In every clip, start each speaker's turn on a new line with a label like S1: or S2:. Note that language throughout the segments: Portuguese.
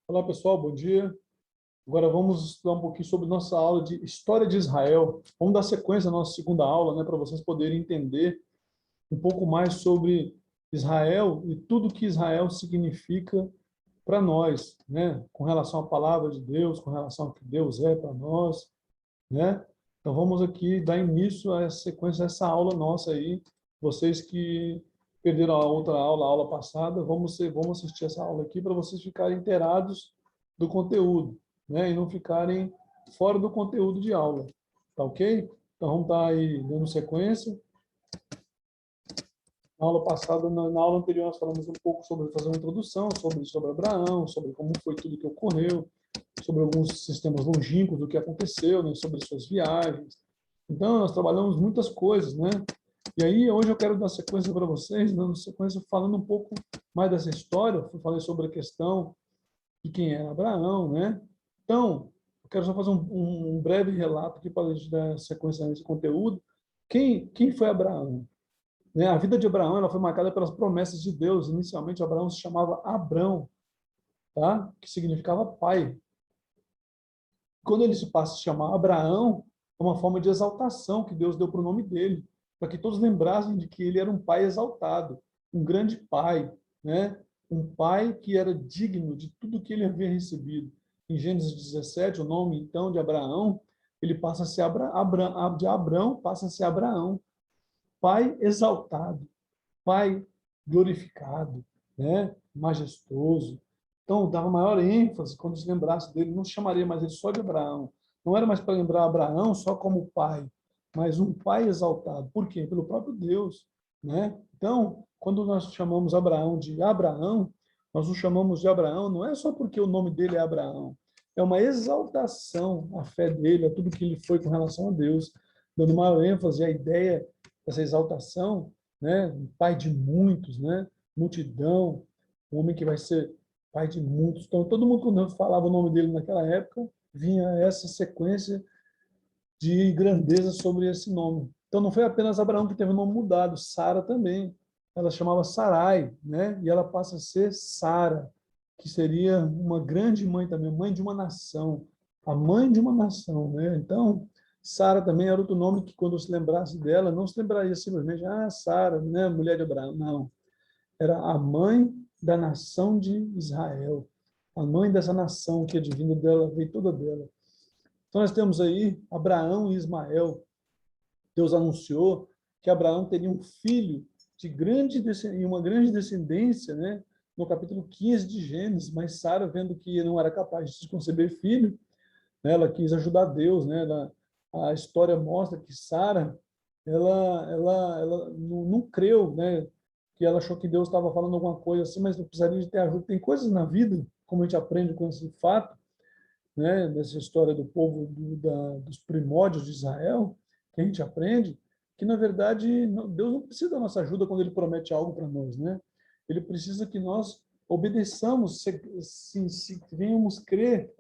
S1: Olá pessoal, bom dia. Agora vamos estudar um pouquinho sobre nossa aula de História de Israel. Vamos dar sequência à nossa segunda aula, para vocês poderem entender um pouco mais sobre Israel e tudo que Israel significa para nós, com relação à palavra de Deus, com relação ao que Deus é para nós, né? Então vamos aqui dar início a essa sequência, a essa aula nossa aí. Vocês que perderam a outra aula, a aula passada, vamos assistir essa aula aqui para vocês ficarem inteirados do conteúdo, E não ficarem fora do conteúdo de aula, tá ok? Então vamos estar aí dando sequência. Na aula passada, na aula anterior, nós falamos um pouco sobre fazer uma introdução, sobre Abraão, sobre como foi tudo que ocorreu, sobre alguns sistemas longínquos do que aconteceu, sobre suas viagens. Então, nós trabalhamos muitas coisas, E aí, hoje eu quero dar sequência para vocês, dando sequência falando um pouco mais dessa história. Eu falei sobre a questão de quem era Abraão, Então, eu quero só fazer um breve relato aqui para a gente dar sequência nesse conteúdo. Quem foi Abraão? A vida de Abraão ela foi marcada pelas promessas de Deus. Inicialmente, Abraão se chamava Abrão, tá? Que significava pai. Quando ele se passa a se chamar Abraão, é uma forma de exaltação que Deus deu para o nome dele, para que todos lembrassem de que ele era um pai exaltado, um grande pai, um pai que era digno de tudo que ele havia recebido. Em Gênesis 17, o nome, então, de Abraão, ele passa a ser de Abrão passa a ser Abraão, pai exaltado, pai glorificado, majestoso. Então, dava maior ênfase quando se lembrasse dele, não chamaria mais ele só de Abraão. Não era mais para lembrar Abraão só como pai, mas um pai exaltado. Por quê? Pelo próprio Deus, Então, quando nós chamamos Abraão de Abraão, nós o chamamos de Abraão não é só porque o nome dele é Abraão, é uma exaltação à fé dele, a tudo que ele foi com relação a Deus, dando maior ênfase à ideia dessa exaltação, um pai de muitos, multidão, um homem que vai ser pai de muitos. Então, todo mundo, quando falava o nome dele naquela época, vinha essa sequência de grandeza sobre esse nome. Então, não foi apenas Abraão que teve o nome mudado, Sara também. Ela chamava Sarai, E ela passa a ser Sara, que seria uma grande mãe também, mãe de uma nação, a mãe de uma nação, Então, Sara também era outro nome que, quando se lembrasse dela, não se lembraria simplesmente, Sara, mulher de Abraão. Não. Era a mãe da nação de Israel. A mãe dessa nação que é divina dela, veio toda dela. Então, nós temos aí Abraão e Ismael. Deus anunciou que Abraão teria um filho e uma grande descendência, no capítulo 15 de Gênesis, mas Sara, vendo que não era capaz de conceber filho, ela quis ajudar Deus, a história mostra que Sara, ela não creu, que ela achou que Deus estava falando alguma coisa assim, mas não precisaria de ter ajuda. Tem coisas na vida, como a gente aprende com esse fato, dessa história do povo dos primórdios de Israel, que a gente aprende, que na verdade Deus não precisa da nossa ajuda quando ele promete algo para nós, Ele precisa que nós obedeçamos, se venhamos crer,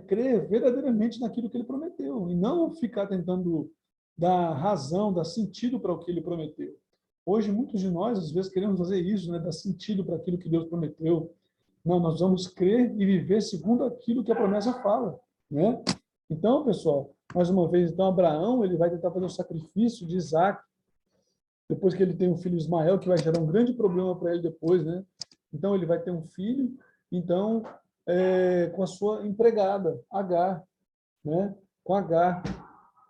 S1: crer verdadeiramente naquilo que ele prometeu e não ficar tentando dar razão, dar sentido para o que ele prometeu. Hoje, muitos de nós, às vezes, queremos fazer isso, dar sentido para aquilo que Deus prometeu. Não, nós vamos crer e viver segundo aquilo que a promessa fala, Então, pessoal, mais uma vez, então, Abraão, ele vai tentar fazer o sacrifício de Isaac, depois que ele tem um filho Ismael, que vai gerar um grande problema para ele depois, Então, ele vai ter um filho, então, com a sua empregada, Agar, Com Agar,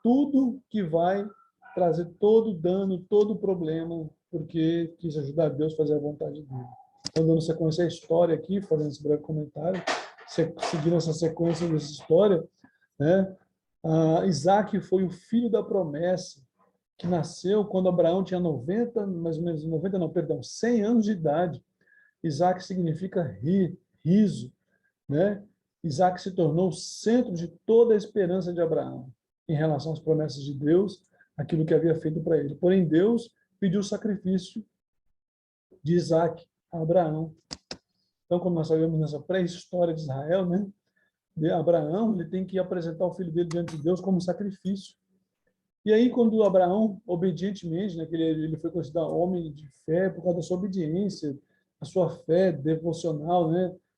S1: tudo que vai trazer todo dano, todo problema, porque quis ajudar Deus a fazer a vontade dele. Então, dando sequência à história aqui, fazendo esse breve comentário, seguindo essa sequência dessa história, Isaac foi o filho da promessa, que nasceu quando Abraão tinha 90, mais ou menos, 90 não, perdão, 100 anos de idade. Isaac significa riso, Isaac se tornou o centro de toda a esperança de Abraão em relação às promessas de Deus, aquilo que havia feito para ele. Porém, Deus pediu o sacrifício de Isaac a Abraão. Então, como nós sabemos nessa pré-história de Israel, de Abraão, ele tem que apresentar o filho dele diante de Deus como sacrifício. E aí, quando Abraão, obedientemente, que ele foi considerado homem de fé por causa da sua obediência, a sua fé devocional,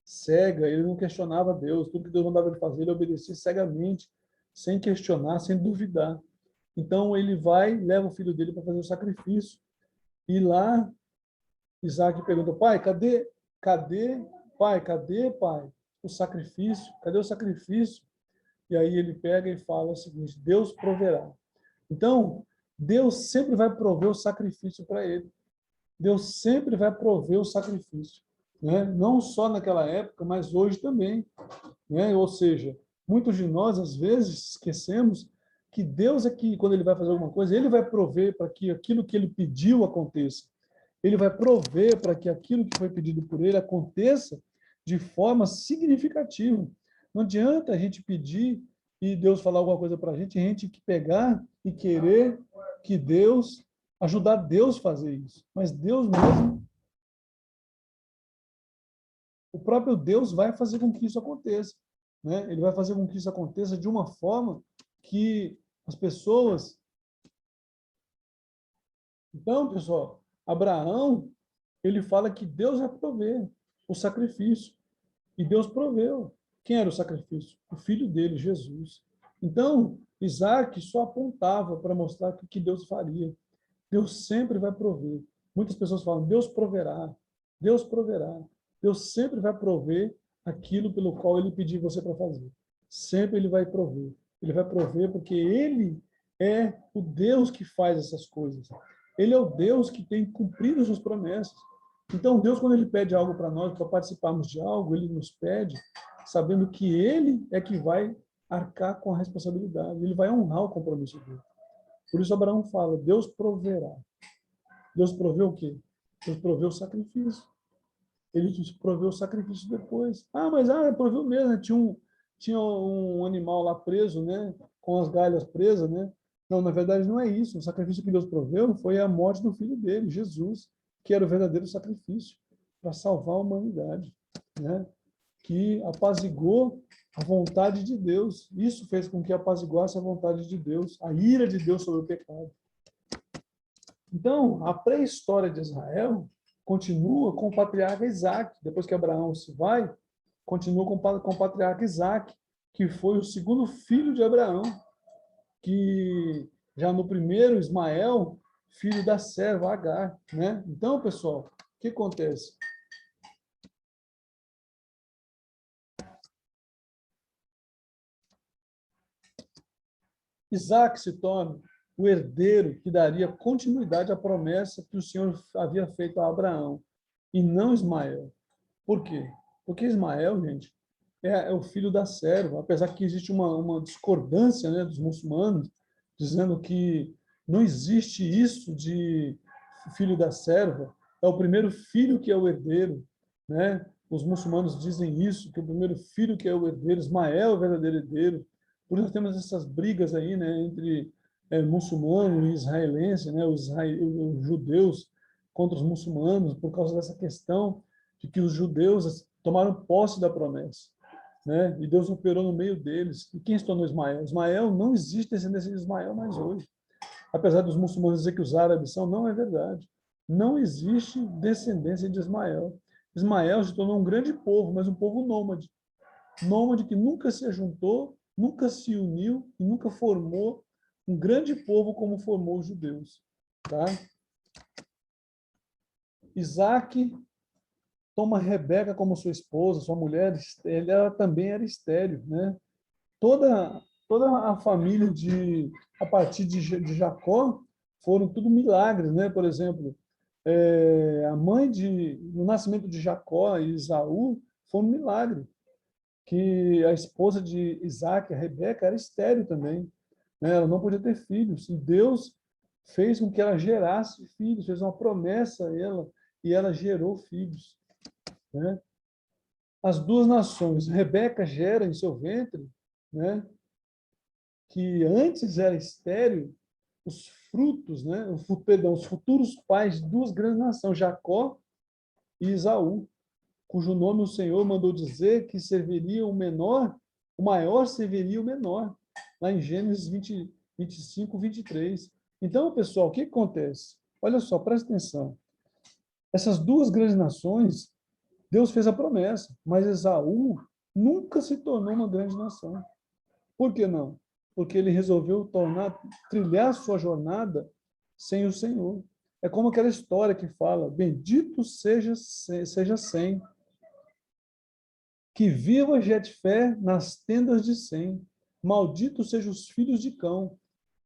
S1: cega, ele não questionava Deus, tudo que Deus mandava ele fazer, ele obedecia cegamente, sem questionar, sem duvidar. Então ele vai, leva o filho dele para fazer o sacrifício. E lá Isaac pergunta: pai, pai, o sacrifício? Cadê o sacrifício? E aí ele pega e fala o seguinte: Deus proverá. Então, Deus sempre vai prover o sacrifício para ele. Deus sempre vai prover o sacrifício, né? Não só naquela época, mas hoje também, né? Ou seja, muitos de nós às vezes esquecemos que Deus é que, quando ele vai fazer alguma coisa, ele vai prover para que aquilo que ele pediu aconteça. Ele vai prover para que aquilo que foi pedido por ele aconteça de forma significativa. Não adianta a gente pedir e Deus falar alguma coisa para a gente que pegar e querer que Deus, ajudar Deus a fazer isso. Mas Deus mesmo, o próprio Deus vai fazer com que isso aconteça, né? Ele vai fazer com que isso aconteça de uma forma que as pessoas... Então, pessoal, Abraão, ele fala que Deus vai prover o sacrifício. E Deus proveu. Quem era o sacrifício? O filho dele, Jesus. Então, Isaac só apontava para mostrar o que Deus faria. Deus sempre vai prover. Muitas pessoas falam: Deus proverá, Deus proverá. Deus sempre vai prover aquilo pelo qual ele pediu você para fazer. Sempre ele vai prover. Ele vai prover porque ele é o Deus que faz essas coisas. Ele é o Deus que tem cumprido as suas promessas. Então, Deus, quando ele pede algo para nós, para participarmos de algo, ele nos pede sabendo que ele é que vai arcar com a responsabilidade. Ele vai honrar o compromisso dele. Por isso, Abraão fala: Deus proverá. Deus proveu o quê? Deus proveu o sacrifício. Ele proveu o sacrifício depois. Mas proveu mesmo, né? Tinha um animal lá preso, né? Com as galhas presas, né? Não, na verdade não é isso. O sacrifício que Deus proveu foi a morte do filho dele, Jesus, que era o verdadeiro sacrifício para salvar a humanidade, né? Que apaziguou a vontade de Deus. Isso fez com que apaziguasse a vontade de Deus, a ira de Deus sobre o pecado. Então, a pré-história de Israel continua com o patriarca Isaac. Depois que Abraão se vai, continua com o patriarca Isaac, que foi o segundo filho de Abraão, que já no primeiro, Ismael, filho da serva Agar, né? Então, pessoal, o que acontece? Isaac se torna o herdeiro que daria continuidade à promessa que o Senhor havia feito a Abraão, e não Ismael. Por quê? Porque Ismael, gente, é o filho da serva, apesar que existe uma discordância, né, dos muçulmanos, dizendo que não existe isso de filho da serva, é o primeiro filho que é o herdeiro, né? Os muçulmanos dizem isso, que o primeiro filho que é o herdeiro, Ismael é o verdadeiro herdeiro. Por isso nós temos essas brigas aí, né, entre muçulmano e israelense, né, os judeus contra os muçulmanos, por causa dessa questão de que os judeus tomaram posse da promessa, né? E Deus operou no meio deles. E quem se tornou Ismael? Ismael, não existe descendência de Ismael mais hoje. Apesar dos muçulmanos dizer que os árabes são, não é verdade. Não existe descendência de Ismael. Ismael se tornou um grande povo, mas um povo nômade. Nômade que nunca se juntou, nunca se uniu e nunca formou um grande povo como formou os judeus. Tá? Isaac toma Rebeca como sua esposa, sua mulher, ela também era estéril, né? Toda a família a partir de Jacó foram tudo milagres, né? Por exemplo, no nascimento de Jacó e Esaú foi um milagre, que a esposa de Isaac, a Rebeca, era estéril também, né? Ela não podia ter filhos, e Deus fez com que ela gerasse filhos, fez uma promessa a ela, e ela gerou filhos, né? As duas nações, Rebeca gera em seu ventre, né, que antes era estéril, os frutos, né, os futuros pais de duas grandes nações, Jacó e Esaú, cujo nome o Senhor mandou dizer que serviria o menor, o maior serviria o menor, lá em Gênesis 25, 23. Então, pessoal, o que acontece? Olha só, presta atenção. Essas duas grandes nações, Deus fez a promessa, mas Esaú nunca se tornou uma grande nação. Por que não? Porque ele resolveu trilhar sua jornada sem o Senhor. É como aquela história que fala: bendito seja Sem, que viva Jetfé nas tendas de Sem, malditos sejam os filhos de Cão.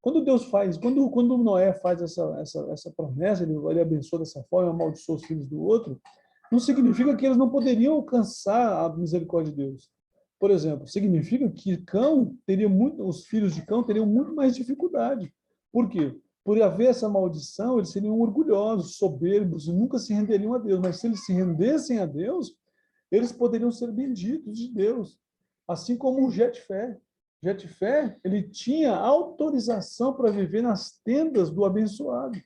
S1: Quando Deus faz, quando Noé faz essa promessa, ele abençoa dessa forma, amaldiçoa os filhos do outro, não significa que eles não poderiam alcançar a misericórdia de Deus. Por exemplo, significa que os filhos de Cão teriam muito mais dificuldade. Por quê? Por haver essa maldição, eles seriam orgulhosos, soberbos, e nunca se renderiam a Deus. Mas se eles se rendessem a Deus, eles poderiam ser benditos de Deus. Assim como o Jetfé. Jetfé, ele tinha autorização para viver nas tendas do abençoado.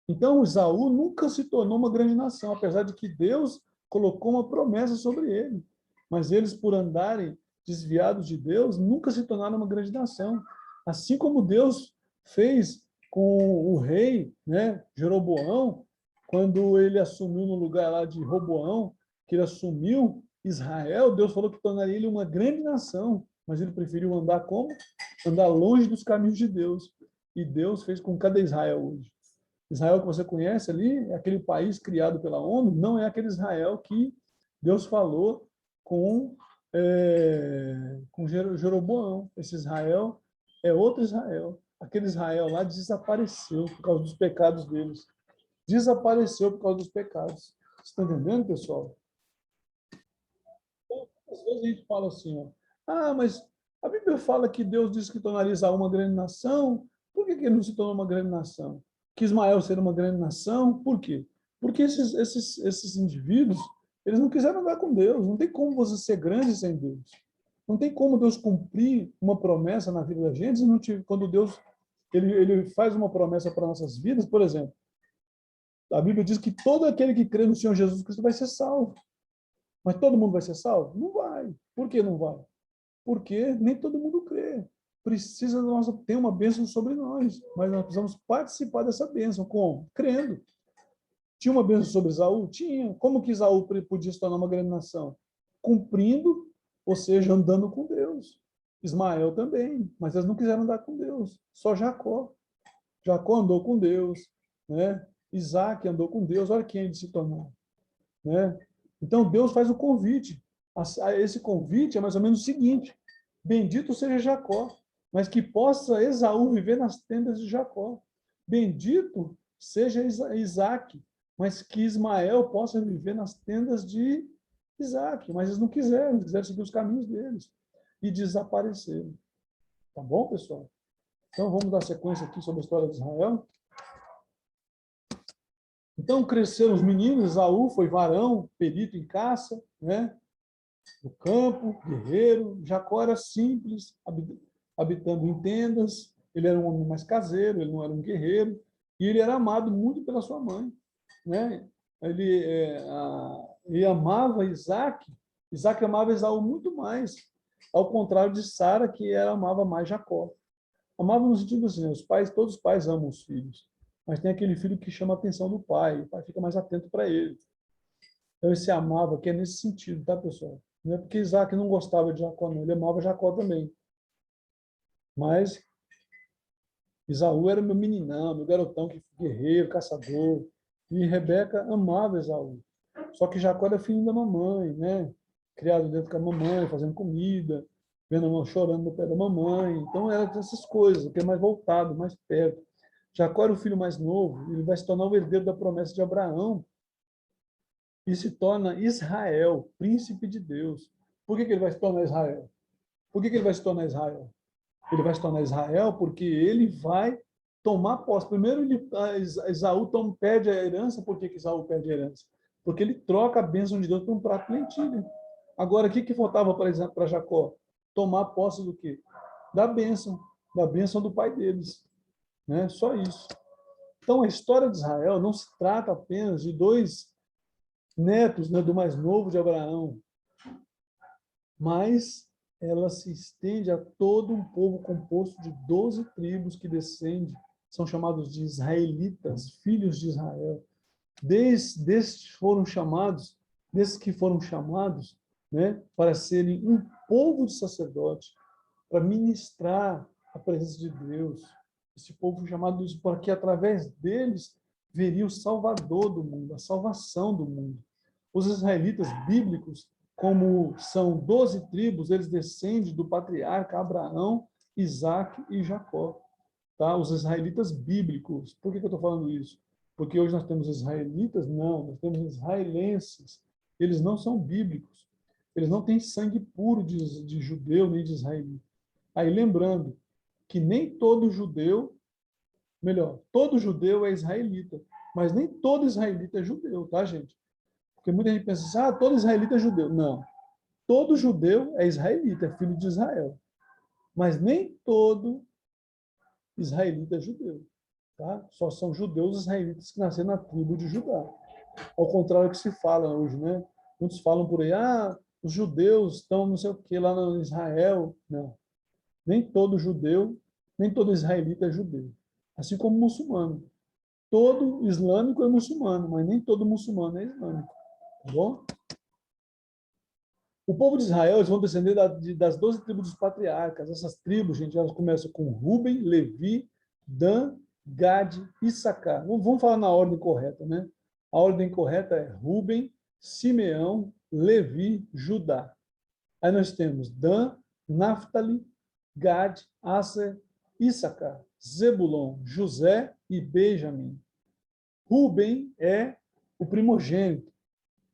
S1: Então, Esaú nunca se tornou uma grande nação, apesar de que Deus colocou uma promessa sobre ele. Mas eles, por andarem desviados de Deus, nunca se tornaram uma grande nação. Assim como Deus fez com o rei, né, Jeroboão, quando ele assumiu no lugar lá de Roboão, que ele assumiu Israel, Deus falou que tornaria ele uma grande nação, mas ele preferiu andar como? Andar longe dos caminhos de Deus. E Deus fez com cada Israel hoje. Israel que você conhece ali, é aquele país criado pela ONU, não é aquele Israel que Deus falou com Jeroboão. Esse Israel é outro Israel. Aquele Israel lá desapareceu por causa dos pecados deles. Desapareceu por causa dos pecados. Você está entendendo, pessoal? Então, às vezes a gente fala assim, ó, mas a Bíblia fala que Deus disse que tornaria Israel uma grande nação. Por que ele não se tornou uma grande nação? Que Ismael seria uma grande nação? Por quê? Porque esses indivíduos, eles não quiseram andar com Deus. Não tem como você ser grande sem Deus. Não tem como Deus cumprir uma promessa na vida da gente quando Deus ele faz uma promessa para nossas vidas. Por exemplo, a Bíblia diz que todo aquele que crê no Senhor Jesus Cristo vai ser salvo. Mas todo mundo vai ser salvo? Não vai. Por que não vai? Porque nem todo mundo crê. Precisa ter uma bênção sobre nós, mas nós precisamos participar dessa bênção. Como? Crendo. Tinha uma bênção sobre Esaú? Tinha. Como que Esaú podia se tornar uma grande nação? Cumprindo, ou seja, andando com Deus. Ismael também, mas eles não quiseram andar com Deus. Só Jacó. Jacó andou com Deus, né? Isaac andou com Deus. Olha quem ele se tornou, né? Então, Deus faz o convite. Esse convite é mais ou menos o seguinte: bendito seja Jacó, mas que possa Esaú viver nas tendas de Jacó. Bendito seja Isaac, mas que Ismael possa viver nas tendas de Isaac. Mas eles não quiseram, eles quiseram seguir os caminhos deles e desapareceram. Tá bom, pessoal? Então, vamos dar sequência aqui sobre a história de Israel. Então, cresceram os meninos, Esaú foi varão, perito em caça, né? No campo, guerreiro. Jacó era simples, habitando em tendas. Ele era um homem mais caseiro, ele não era um guerreiro. E ele era amado muito pela sua mãe, né? Ele amava Isaac. Isaac amava Esaú muito mais, ao contrário de Sara, que amava mais Jacó. Amava no sentido assim, né? Todos os pais amam os filhos, mas tem aquele filho que chama a atenção do pai, o pai fica mais atento para ele. Então, esse amava, que é nesse sentido, tá, pessoal? Não é porque Isaac não gostava de Jacó, não. Ele amava Jacó também. Mas Esaú era meu meninão, meu garotão, que guerreiro, caçador. E Rebeca amava Esaú. Só que Jacó era filho da mamãe, né? Criado dentro da mamãe, fazendo comida, vendo a mãe chorando no pé da mamãe. Então, era essas coisas, que é mais voltado, mais perto. Jacó era o filho mais novo, ele vai se tornar o herdeiro da promessa de Abraão e se torna Israel, príncipe de Deus. Por que ele vai se tornar Israel? Por que ele vai se tornar Israel? Ele vai se tornar Israel porque ele vai tomar posse. Primeiro, Esaú perde a herança. Por que Esaú perde a herança? Porque ele troca a bênção de Deus por um prato de lentilha. Agora, o que faltava para Jacó? Tomar posse do quê? Da bênção do pai deles. Né? Só isso. Então, a história de Israel não se trata apenas de dois netos, né, do mais novo de Abraão, mas ela se estende a todo um povo composto de 12 tribos que descendem, são chamados de israelitas, filhos de Israel. Destes foram chamados desses que foram chamados, né, para serem um povo de sacerdotes, para ministrar a presença de Deus. Esse povo chamado para que através deles veria o Salvador do mundo, a salvação do mundo. Os israelitas bíblicos, como são 12 tribos, eles descendem do patriarca Abraão, Isaac e Jacó. Tá? Os israelitas bíblicos. Por que eu estou falando isso? Porque hoje nós temos israelitas? Não, nós temos israelenses. Eles não são bíblicos. Eles não têm sangue puro de judeu nem de israelita. Aí lembrando que nem todo judeu, melhor, todo judeu é israelita, mas nem todo israelita é judeu, tá, gente? Porque muita gente pensa assim, todo israelita é judeu. Não. Todo judeu é israelita, é filho de Israel. Mas nem todo israelita é judeu. Tá? Só são judeus israelitas que nasceram na tribo de Judá. Ao contrário do que se fala hoje, né? Muitos falam por aí, os judeus estão não sei o que lá no Israel. Não. Nem todo judeu, nem todo israelita é judeu. Assim como muçulmano. Todo islâmico é muçulmano, mas nem todo muçulmano é islâmico. Tá bom? O povo de Israel, eles vão descender das 12 tribos dos patriarcas. Essas tribos, gente, elas começam com Ruben, Levi, Dan, Gad e Issacar. Vamos falar na ordem correta, né? A ordem correta é Ruben, Simeão, Levi, Judá. Aí nós temos Dan, Naphtali, Gad, Aser, Issacar, Zebulon, José e Benjamim. Ruben é o primogênito,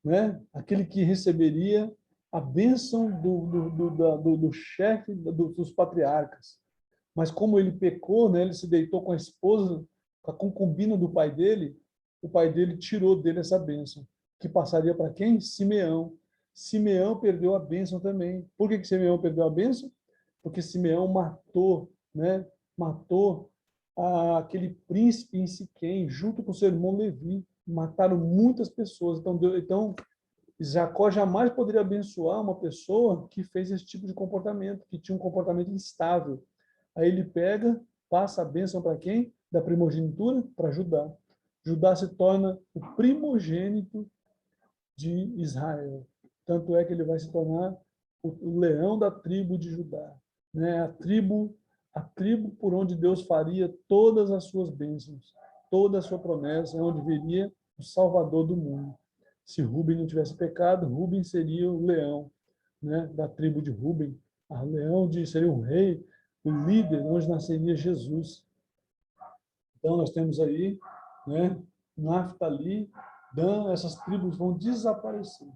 S1: né? Aquele que receberia a bênção do chefe dos patriarcas. Mas como ele pecou, né, ele se deitou com a esposa, com a concubina do pai dele, o pai dele tirou dele essa bênção, que passaria para quem? Simeão. Simeão perdeu a bênção também. Por que Simeão perdeu a bênção? Porque Simeão matou, né, matou aquele príncipe em Siquém, junto com seu irmão Levi. Mataram muitas pessoas. Então Jacó jamais poderia abençoar uma pessoa que fez esse tipo de comportamento, que tinha um comportamento instável. Aí ele pega, passa a bênção para quem? Da primogenitura? Para Judá. Judá se torna o primogênito de Israel. Tanto é que ele vai se tornar o leão da tribo de Judá, né? A tribo por onde Deus faria todas as suas bênçãos, toda a sua promessa, onde viria o Salvador do mundo. Se Ruben não tivesse pecado, Ruben seria o leão, né, da tribo de Ruben. Seria o rei, o líder, onde nasceria Jesus. Então, nós temos aí, né, Naphtali, Dan, essas tribos vão desaparecer.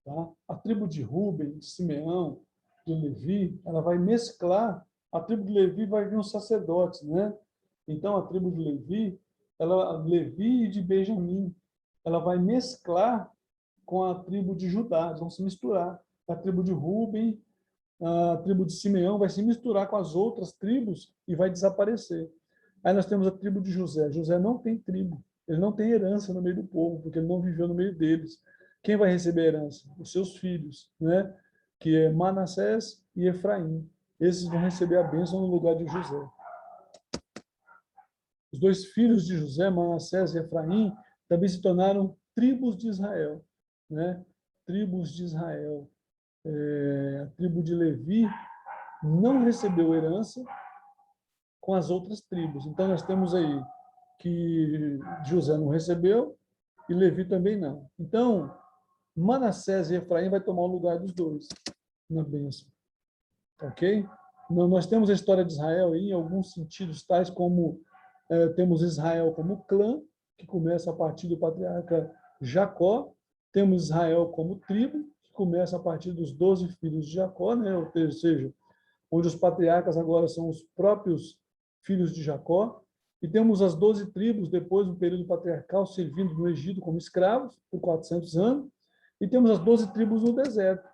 S1: Tá? A tribo de Ruben, de Simeão, de Levi, ela vai mesclar. A tribo de Levi vai vir os sacerdotes, né? Então, a tribo de Levi, Levi e de Benjamim, ela vai mesclar com a tribo de Judá, eles vão se misturar. A tribo de Ruben, a tribo de Simeão vai se misturar com as outras tribos e vai desaparecer. Aí nós temos a tribo de José. José não tem tribo, ele não tem herança no meio do povo, porque ele não viveu no meio deles. Quem vai receber a herança? Os seus filhos, né? Que é Manassés e Efraim. Esses vão receber a bênção no lugar de José. Os dois filhos de José, Manassés e Efraim, também se tornaram tribos de Israel, né? Tribos de Israel. A tribo de Levi não recebeu herança com as outras tribos. Então, nós temos aí que José não recebeu e Levi também não. Então, Manassés e Efraim vai tomar o lugar dos dois na bênção. Ok? Nós temos a história de Israel aí, em alguns sentidos, tais como temos Israel como clã, que começa a partir do patriarca Jacó. Temos Israel como tribo, que começa a partir dos 12 filhos de Jacó, né? Ou seja, onde os patriarcas agora são os próprios filhos de Jacó. E temos as 12 tribos, depois do período patriarcal, servindo no Egito como escravos por 400 anos. E temos as 12 tribos no deserto,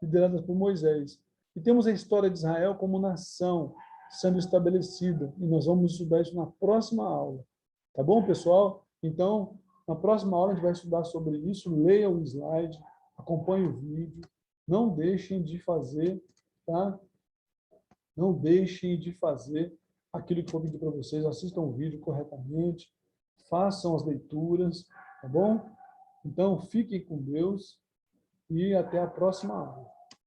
S1: lideradas por Moisés. E temos a história de Israel como nação sendo estabelecida. E nós vamos estudar isso na próxima aula. Tá bom, pessoal? Então, na próxima aula a gente vai estudar sobre isso. Leia o slide, acompanhe o vídeo. Não deixem de fazer, tá? Não deixem de fazer aquilo que eu pedi para vocês. Assistam o vídeo corretamente, façam as leituras, tá bom? Então, fiquem com Deus e até a próxima aula.